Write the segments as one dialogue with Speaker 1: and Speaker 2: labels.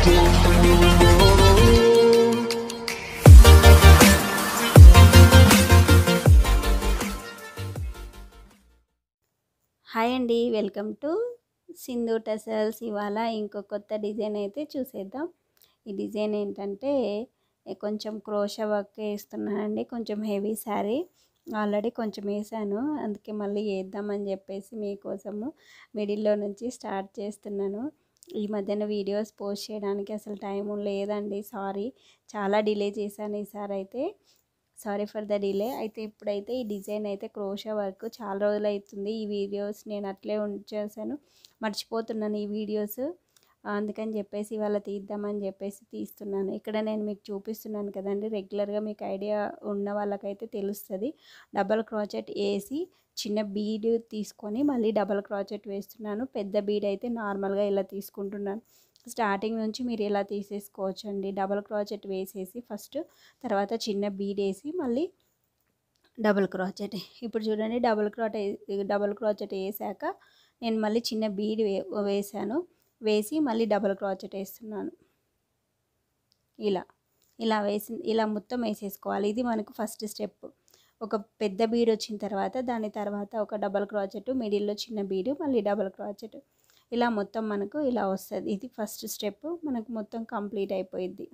Speaker 1: Hi అండి, welcome to Sindhu tassels. ఇవాళ ఇంకో కొత్త డిజైన్ అయితే చూసేద్దాం. ఈ డిజైన్ ఏంటంటే కొంచెం క్రోషా వర్క్ వేస్తున్నానండి. కొంచెం హెవీ శారీ ఆల్రెడీ కొంచెం వేసాను, అందుకే మళ్ళీ వేద్దామని చెప్పేసి మీకోసము మిడిల్లో నుంచి స్టార్ట్ చేస్తున్నాను. ఈ మధ్యన వీడియోస్ పోస్ట్ చేయడానికి అసలు టైం లేదండి, సారీ. చాలా డిలే చేశాను ఈసారి అయితే. Sorry for the delay. అయితే ఇప్పుడైతే ఈ డిజైన్ అయితే క్రోషా వర్క్ చాలా రోజులు అవుతుంది. ఈ వీడియోస్ నేను అట్లే ఉంచేసాను, మర్చిపోతున్నాను ఈ వీడియోస్. అందుకని చెప్పేసి ఇవాళ తీద్దామని చెప్పేసి తీస్తున్నాను. ఇక్కడ నేను మీకు చూపిస్తున్నాను కదండి, రెగ్యులర్గా మీకు ఐడియా ఉన్న వాళ్ళకైతే తెలుస్తుంది. డబల్ క్రోచెట్ వేసి చిన్న బీడ్ తీసుకొని మళ్ళీ డబల్ క్రోచెట్ వేస్తున్నాను. పెద్ద బీడ్ అయితే నార్మల్గా ఇలా తీసుకుంటున్నాను. స్టార్టింగ్ నుంచి మీరు ఇలా తీసేసుకోవచ్చు అండి. డబల్ క్రోచెట్ వేసేసి ఫస్ట్, తర్వాత చిన్న బీడ్ వేసి మళ్ళీ డబల్ క్రోచెట్. ఇప్పుడు చూడండి, డబల్ క్రోచెట్ వేసాక నేను మళ్ళీ చిన్న బీడ్ వేసాను. వేసి మళ్ళీ డబల్ క్రోచెట్ వేస్తున్నాను. ఇలా మొత్తం వేసేసుకోవాలి. ఇది మనకు ఫస్ట్ స్టెప్. ఒక పెద్ద బీడ్ వచ్చిన తర్వాత దాని తర్వాత ఒక డబల్ క్రోచెట్, మిడిల్లో చిన్న బీడు, మళ్ళీ డబల్ క్రోచెట్. ఇలా మొత్తం మనకు ఇలా వస్తుంది. ఇది ఫస్ట్ స్టెప్, మనకు మొత్తం కంప్లీట్ అయిపోయింది.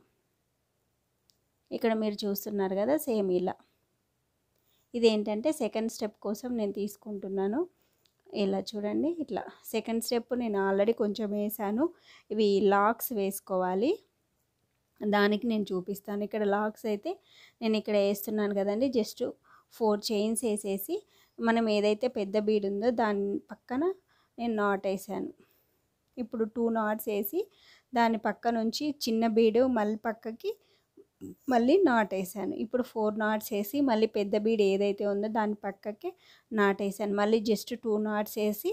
Speaker 1: ఇక్కడ మీరు చూస్తున్నారు కదా, సేమ్ ఇలా. ఇదేంటంటే సెకండ్ స్టెప్ కోసం నేను తీసుకుంటున్నాను. ఇలా చూడండి, ఇట్లా సెకండ్ స్టెప్ నేను ఆల్రెడీ కొంచెం వేసాను. ఇవి లాక్స్ వేసుకోవాలి, దానికి నేను చూపిస్తాను. ఇక్కడ లాక్స్ అయితే నేను ఇక్కడ వేస్తున్నాను కదండి, జస్ట్ 4 చైన్స్ వేసేసి మనం ఏదైతే పెద్ద బీడ్ ఉందో దాని పక్కన నేను నాట్ వేసాను. ఇప్పుడు 2 నాట్స్ వేసి దాని పక్క నుంచి చిన్న బీడు మళ్ళీ పక్కకి మళ్ళీ నాట్ వేసాను. ఇప్పుడు 4 నాట్స్ వేసి మళ్ళీ పెద్ద బీడ్ ఏదైతే ఉందో దాని పక్కకి నాట్ వేసాను. మళ్ళీ జస్ట్ 2 నాట్స్ వేసి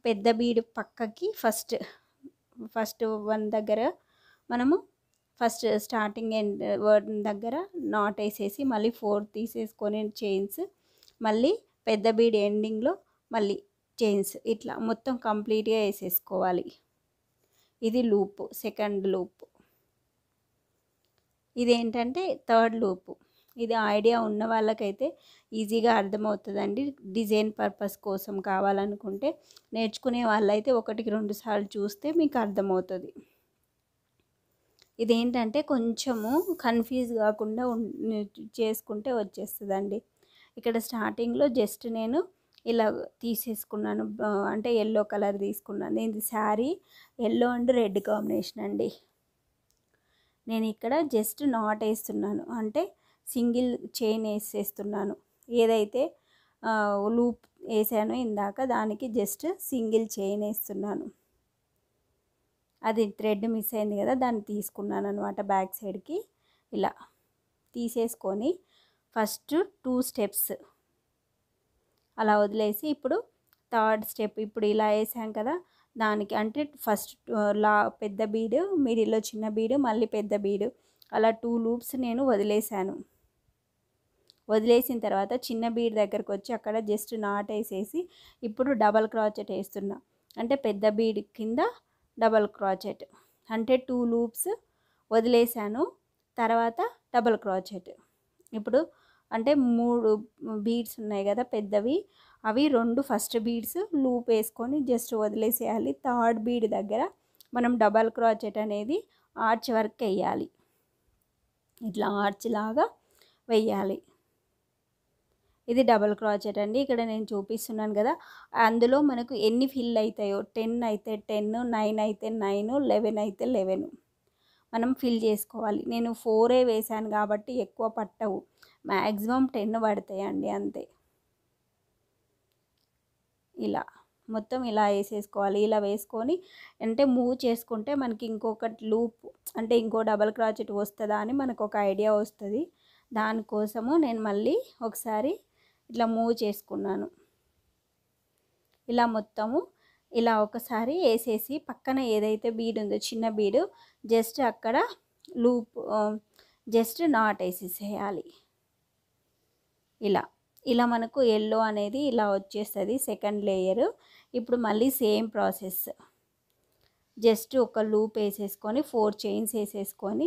Speaker 1: పెద్ద బీడ్ పక్కకి ఫస్ట్ 1 దగ్గర మనము ఫస్ట్ స్టార్టింగ్ ఎండ్ వర్డ్ దగ్గర నాట్ వేసేసి మళ్ళీ 4 తీసేసుకొని చైన్స్, మళ్ళీ పెద్ద బీడ్ ఎండింగ్లో మళ్ళీ చైన్స్, ఇట్లా మొత్తం కంప్లీట్గా వేసేసుకోవాలి. ఇది లూప్, సెకండ్ లూప్. ఇదేంటంటే థర్డ్ లూప్. ఇది ఐడియా ఉన్న వాళ్ళకైతే ఈజీగా అర్థమవుతుందండి. డిజైన్ పర్పస్ కోసం కావాలనుకుంటే, నేర్చుకునే వాళ్ళైతే 1-2 సార్లు చూస్తే మీకు అర్థమవుతుంది. ఇదేంటంటే కొంచెము కన్ఫ్యూజ్ కాకుండా చేసుకుంటే వచ్చేస్తుందండి. ఇక్కడ స్టార్టింగ్లో జస్ట్ నేను ఇలా తీసేసుకున్నాను, అంటే ఎల్లో కలర్ తీసుకున్నాను. ఇది sari yellow and red combination అండి. నేను ఇక్కడ జస్ట్ నాట్ వేస్తున్నాను, అంటే సింగిల్ చైన్ వేసేస్తున్నాను. ఏదైతే లూప్ వేసానో ఇందాక దానికి జస్ట్ సింగిల్ చైన్ వేస్తున్నాను. అది థ్రెడ్ మిస్ అయింది కదా, దాన్ని తీసుకున్నాను అనమాట. బ్యాక్ సైడ్కి ఇలా తీసేసుకొని ఫస్ట్ 2 స్టెప్స్ అలా వదిలేసి ఇప్పుడు థర్డ్ స్టెప్ ఇప్పుడు ఇలా వేసాం కదా, దానికి అంటే ఫస్ట్ పెద్ద బీడు, మిడిల్లో చిన్న బీడు, మళ్ళీ పెద్ద బీడు, అలా 2 లూప్స్ నేను వదిలేసాను. వదిలేసిన తర్వాత చిన్న బీడ్ దగ్గరకు వచ్చి అక్కడ జస్ట్ నాట్ వేసేసి ఇప్పుడు డబల్ క్రోచెట్ వేస్తున్నా. అంటే పెద్ద బీడ్ కింద డబల్ క్రోచెట్, అంటే 2 లూప్స్ వదిలేసాను, తర్వాత డబల్ క్రోచెట్. ఇప్పుడు అంటే 3 బీడ్స్ ఉన్నాయి కదా పెద్దవి, అవి 2 ఫస్ట్ బీడ్స్ లూప్ వేసుకొని జస్ట్ వదిలేసేయాలి. థర్డ్ బీడ్ దగ్గర మనం డబల్ క్రోచెట్ అనేది ఆర్చ్ వర్క్ వేయాలి. ఇట్లా ఆర్చ్ లాగా వేయాలి. ఇది డబల్ క్రోచెట్ అండి. ఇక్కడ నేను చూపిస్తున్నాను కదా, అందులో మనకు ఎన్ని ఫిల్ అవుతాయో 10 అయితే 10, 9 అయితే 9, 11 అయితే 11 మనం ఫిల్ చేసుకోవాలి. నేను 4 వేసాను కాబట్టి ఎక్కువ పట్టవు, మ్యాక్సిమం 10 పడతాయండి అంతే. ఇలా మొత్తం ఇలా వేసేసుకోవాలి. ఇలా వేసుకొని అంటే మూవ్ చేసుకుంటే మనకి ఇంకొక లూప్, అంటే ఇంకో డబల్ క్రోచెట్ వస్తుందా అని మనకు ఒక ఐడియా వస్తుంది. దానికోసము నేను మళ్ళీ ఒకసారి ఇట్లా మూవ్ చేసుకున్నాను. ఇలా మొత్తము ఇలా ఒకసారి వేసేసి పక్కన ఏదైతే బీడ్ ఉందో చిన్న బీడు జస్ట్ అక్కడ లూప్ జస్ట్ నాట్ వేసేసేయాలి. ఇలా మనకు ఎల్లో అనేది ఇలా వచ్చేస్తుంది సెకండ్ లేయర్. ఇప్పుడు మళ్ళీ సేమ్ ప్రాసెస్, జస్ట్ ఒక లూప్ వేసేసుకొని 4 చైన్స్ వేసేసుకొని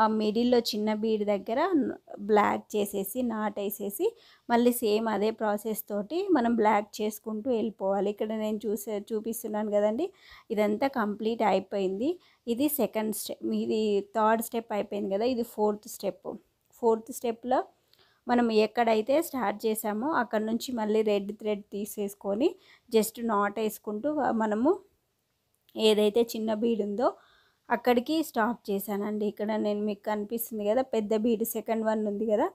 Speaker 1: ఆ మిడిల్లో చిన్న బీడ్ దగ్గర బ్లాక్ చేసేసి నాటేసేసి మళ్ళీ సేమ్ అదే ప్రాసెస్ తోటి మనం బ్లాక్ చేసుకుంటూ వెళ్ళిపోవాలి. ఇక్కడ నేను చూపిస్తున్నాను కదండి, ఇదంతా కంప్లీట్ అయిపోయింది. ఇది సెకండ్ స్టెప్, ఇది థర్డ్ స్టెప్ అయిపోయింది కదా, ఇది ఫోర్త్ స్టెప్. ఫోర్త్ స్టెప్లో మనం ఎక్కడైతే స్టార్ట్ చేసామో అక్కడ నుంచి మళ్ళీ రెడ్ థ్రెడ్ తీసేసుకొని జస్ట్ నాట్ వేసుకుంటూ మనము ఏదైతే చిన్న బీడ్ ఉందో అక్కడికి స్టాప్ చేశానండి. ఇక్కడ నేను మీకు కనిపిస్తుంది కదా పెద్ద బీడ్, సెకండ్ వన్ ఉంది కదా,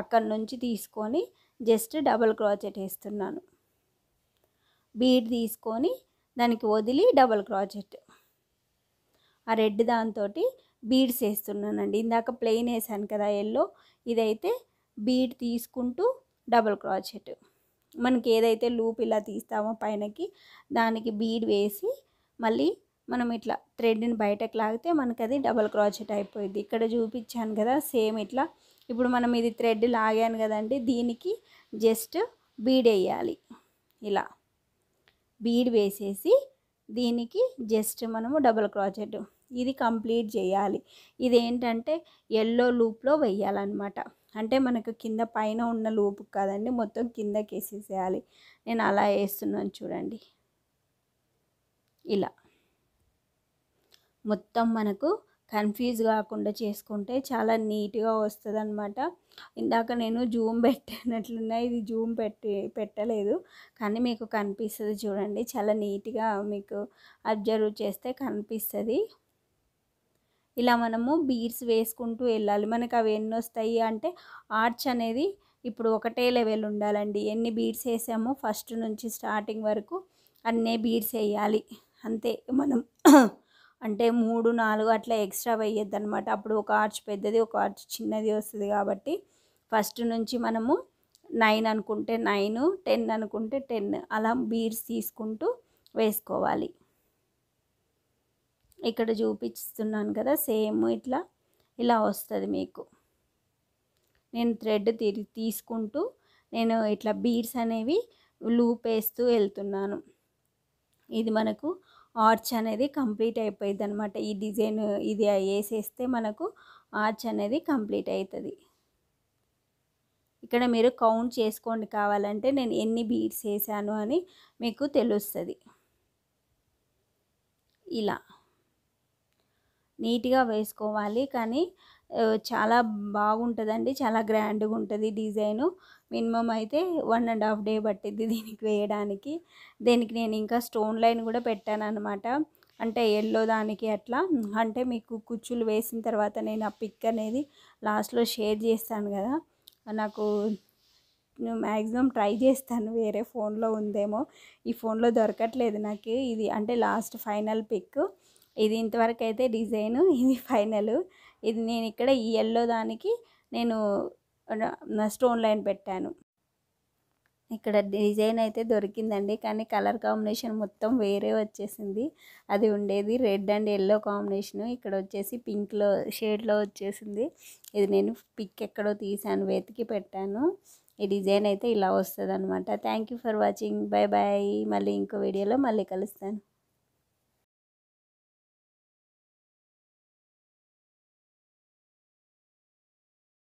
Speaker 1: అక్కడ నుంచి తీసుకొని జస్ట్ డబల్ క్రోచెట్ వేస్తున్నాను. బీడ్ తీసుకొని దానికి వదిలి డబల్ క్రోచెట్, ఆ రెడ్ దాంతో బీడ్స్ వేస్తున్నానండి. ఇందాక ప్లెయిన్ వేసాను కదా ఎల్లో, ఇదైతే బీడ్ తీసుకుంటూ డబల్ క్రోచెట్. మనకి ఏదైతే లూప్ ఇలా తీస్తామో పైనకి దానికి బీడ్ వేసి మళ్ళీ మనం ఇట్లా థ్రెడ్ని బయటకు లాగితే మనకి అది డబల్ క్రోచెట్ అయిపోయింది. ఇక్కడ చూపించాను కదా సేమ్ ఇట్లా. ఇప్పుడు మనం ఇది థ్రెడ్ లాగాను కదండి, దీనికి జస్ట్ బీడ్ వేయాలి. ఇలా బీడ్ వేసేసి దీనికి జస్ట్ మనము డబల్ క్రోచెట్ ఇది కంప్లీట్ చేయాలి. ఇదేంటంటే ఎల్లో లూప్లో వేయాలన్నమాట. అంటే మనకు కింద పైన ఉన్న లూప్ కాదండి, మొత్తం కిందకి వేసేసేయాలి. నేను అలా వేస్తున్నాను చూడండి. ఇలా మొత్తం మనకు కన్ఫ్యూజ్ కాకుండా చేసుకుంటే చాలా నీట్గా వస్తుంది అనమాట. ఇందాక నేను జూమ్ పెట్టినట్లున్నా, ఇది జూమ్ పెట్టలేదు కానీ మీకు కనిపిస్తుంది చూడండి. చాలా నీట్గా మీకు అబ్జర్వ్ చేస్తే కనిపిస్తుంది. ఇలా మనము బీడ్స్ వేసుకుంటూ వెళ్ళాలి. మనకు అవి ఎన్ని వస్తాయి అంటే ఆర్చ్ అనేది ఇప్పుడు ఒకటే లెవెల్ ఉండాలండి. ఎన్ని బీడ్స్ వేసామో ఫస్ట్ నుంచి స్టార్టింగ్ వరకు అన్నే బీడ్స్ వేయాలి అంతే. మనం అంటే 3, 4 అట్లా ఎక్స్ట్రా వేయద్దు అనమాట. అప్పుడు ఒక ఆర్చ్ పెద్దది, ఒక ఆర్చ్ చిన్నది వస్తుంది. కాబట్టి ఫస్ట్ నుంచి మనము 9 అనుకుంటే 9, 10 అనుకుంటే 10 అలా బీడ్స్ తీసుకుంటూ వేసుకోవాలి. ఇక్కడ చూపిస్తున్నాను కదా సేమ్ ఇట్లా ఇలా వస్తుంది మీకు. నేను థ్రెడ్ తీసుకుంటూ నేను ఇట్లా బీడ్స్ అనేవి లూప్ వేస్తూ వెళ్తున్నాను. ఇది మనకు ఆర్చ్ అనేది కంప్లీట్ అయిపోయింది అనమాట. ఈ డిజైన్ ఇది వేసేస్తే మనకు ఆర్చ్ అనేది కంప్లీట్ అవుతుంది. ఇక్కడ మీరు కౌంట్ చేసుకోండి కావాలంటే, నేను ఎన్ని బీడ్స్ వేసాను అని మీకు తెలుస్తుంది. ఇలా నీట్గా వేసుకోవాలి. కానీ చాలా బాగుంటుందండి, చాలా గ్రాండ్గా ఉంటుంది డిజైను. మినిమం అయితే 1.5 డే పట్టింది దీనికి వేయడానికి. దీనికి నేను ఇంకా స్టోన్ లైన్ కూడా పెట్టాను అనమాట. అంటే ఎల్లో దానికి అట్లా. అంటే మీకు కుచ్చులు వేసిన తర్వాత నేను ఆ పిక్ అనేది లాస్ట్లో షేర్ చేస్తాను కదా. నాకు మ్యాక్సిమం ట్రై చేస్తాను, వేరే ఫోన్లో ఉందేమో, ఈ ఫోన్లో దొరకట్లేదు నాకు ఇది. అంటే లాస్ట్ ఫైనల్ పిక్ ఇది. ఇంతవరకు అయితే డిజైను ఇది ఫైనల్. ఇది నేను ఇక్కడ ఈ ఎల్లో దానికి నేను స్టోన్ లైన్ పెట్టాను. ఇక్కడ డిజైన్ అయితే దొరికిందండి, కానీ కలర్ కాంబినేషన్ మొత్తం వేరే వచ్చేసింది. అది ఉండేది రెడ్ అండ్ ఎల్లో కాంబినేషను, ఇక్కడ వచ్చేసి పింక్లో షేడ్లో వచ్చేసింది. ఇది నేను పిక్ ఎక్కడో తీసాను, వెతికి పెట్టాను. ఈ డిజైన్ అయితే ఇలా వస్తుంది అనమాట. Thank you for watching. Bye bye. మళ్ళీ ఇంకో వీడియోలో మళ్ళీ కలుస్తాను.